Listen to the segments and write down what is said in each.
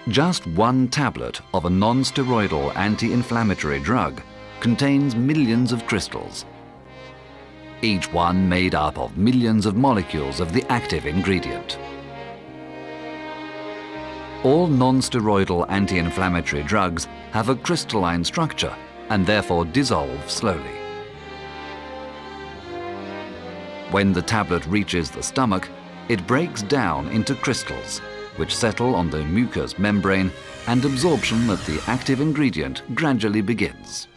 Just one tablet of a non-steroidal anti-inflammatory drug contains millions of crystals, each one made up of millions of molecules of the active ingredient. All non-steroidal anti-inflammatory drugs have a crystalline structure and therefore dissolve slowly. When the tablet reaches the stomach, it breaks down into crystals, which settle on the mucous membrane, and absorption of the active ingredient gradually begins.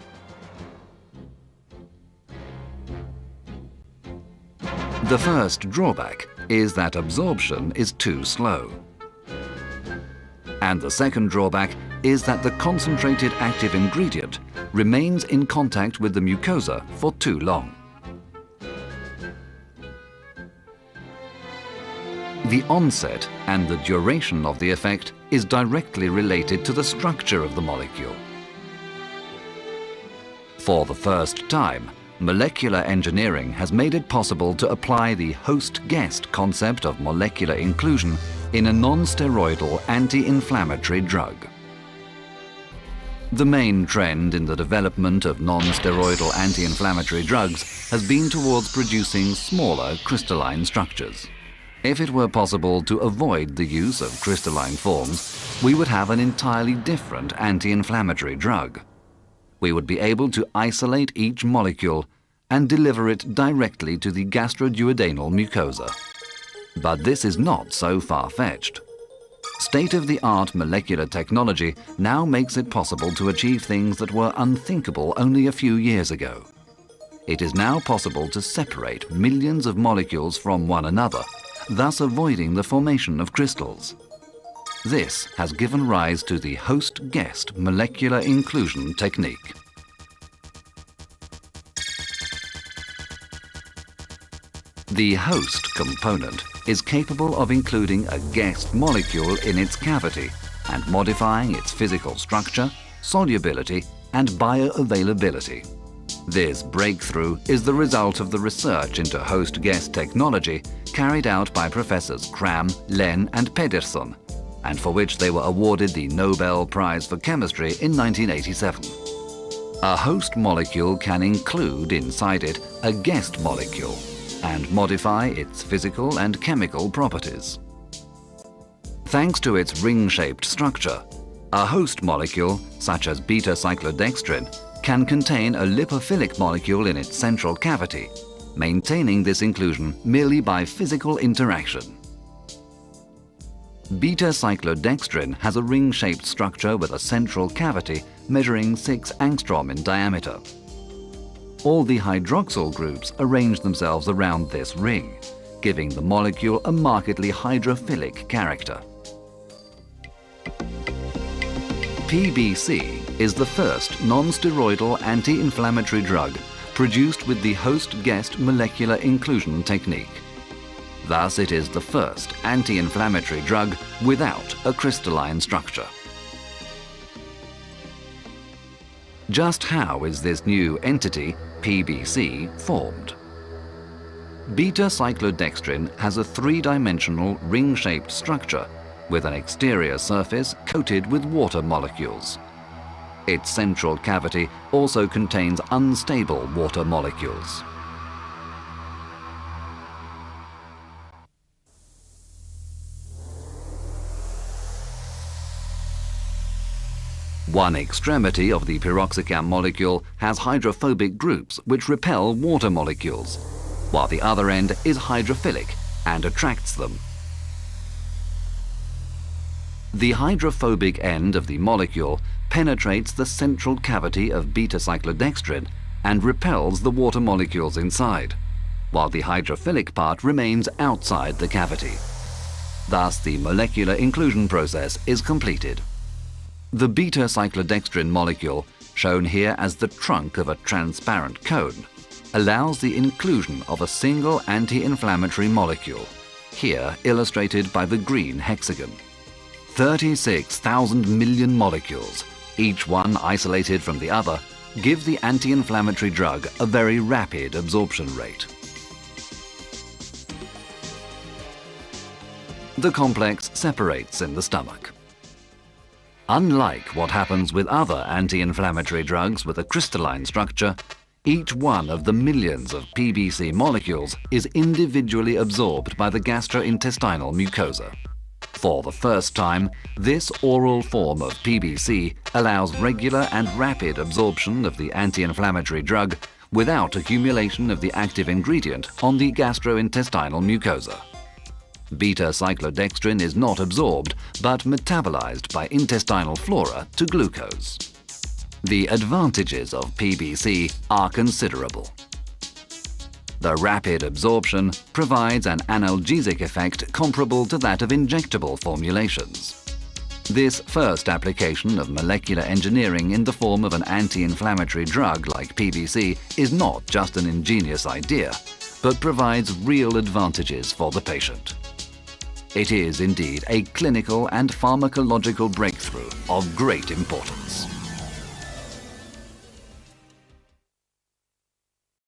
The first drawback is that absorption is too slow. And the second drawback is that the concentrated active ingredient remains in contact with the mucosa for too long. The onset and the duration of the effect is directly related to the structure of the molecule. For the first time, molecular engineering has made it possible to apply the host-guest concept of molecular inclusion in a non-steroidal anti-inflammatory drug. The main trend in the development of non-steroidal anti-inflammatory drugs has been towards producing smaller crystalline structures. If it were possible to avoid the use of crystalline forms, we would have an entirely different anti-inflammatory drug. We would be able to isolate each molecule and deliver it directly to the gastroduodenal mucosa. But this is not so far-fetched. State-of-the-art molecular technology now makes it possible to achieve things that were unthinkable only a few years ago. It is now possible to separate millions of molecules from one another, thus avoiding the formation of crystals. This has given rise to the host-guest molecular inclusion technique. The host component is capable of including a guest molecule in its cavity and modifying its physical structure, solubility, and bioavailability. This breakthrough is the result of the research into host-guest technology carried out by Professors Cram, Len, and Pedersen, and for which they were awarded the Nobel Prize for Chemistry in 1987. A host molecule can include inside it a guest molecule and modify its physical and chemical properties. Thanks to its ring-shaped structure, a host molecule, such as beta-cyclodextrin, can contain a lipophilic molecule in its central cavity, maintaining this inclusion merely by physical interaction. Beta-cyclodextrin has a ring-shaped structure with a central cavity measuring 6 angstrom in diameter. All the hydroxyl groups arrange themselves around this ring, giving the molecule a markedly hydrophilic character. PBC is the first non-steroidal anti-inflammatory drug produced with the host-guest molecular inclusion technique. Thus, it is the first anti-inflammatory drug without a crystalline structure. Just how is this new entity, PBC, formed? Beta-cyclodextrin has a three-dimensional ring-shaped structure with an exterior surface coated with water molecules. Its central cavity also contains unstable water molecules. One extremity of the piroxicam molecule has hydrophobic groups which repel water molecules, while the other end is hydrophilic and attracts them. The hydrophobic end of the molecule penetrates the central cavity of beta-cyclodextrin and repels the water molecules inside, while the hydrophilic part remains outside the cavity. Thus, the molecular inclusion process is completed. The beta-cyclodextrin molecule, shown here as the trunk of a transparent cone, allows the inclusion of a single anti-inflammatory molecule, here illustrated by the green hexagon. 36,000 million molecules, each one isolated from the other, give the anti-inflammatory drug a very rapid absorption rate. The complex separates in the stomach. Unlike what happens with other anti-inflammatory drugs with a crystalline structure, each one of the millions of PBC molecules is individually absorbed by the gastrointestinal mucosa. For the first time, this oral form of PBC allows regular and rapid absorption of the anti-inflammatory drug without accumulation of the active ingredient on the gastrointestinal mucosa. Beta-cyclodextrin is not absorbed but metabolized by intestinal flora to glucose. The advantages of PBC are considerable. The rapid absorption provides an analgesic effect comparable to that of injectable formulations. This first application of molecular engineering in the form of an anti-inflammatory drug like PBC is not just an ingenious idea, but provides real advantages for the patient. It is indeed a clinical and pharmacological breakthrough of great importance.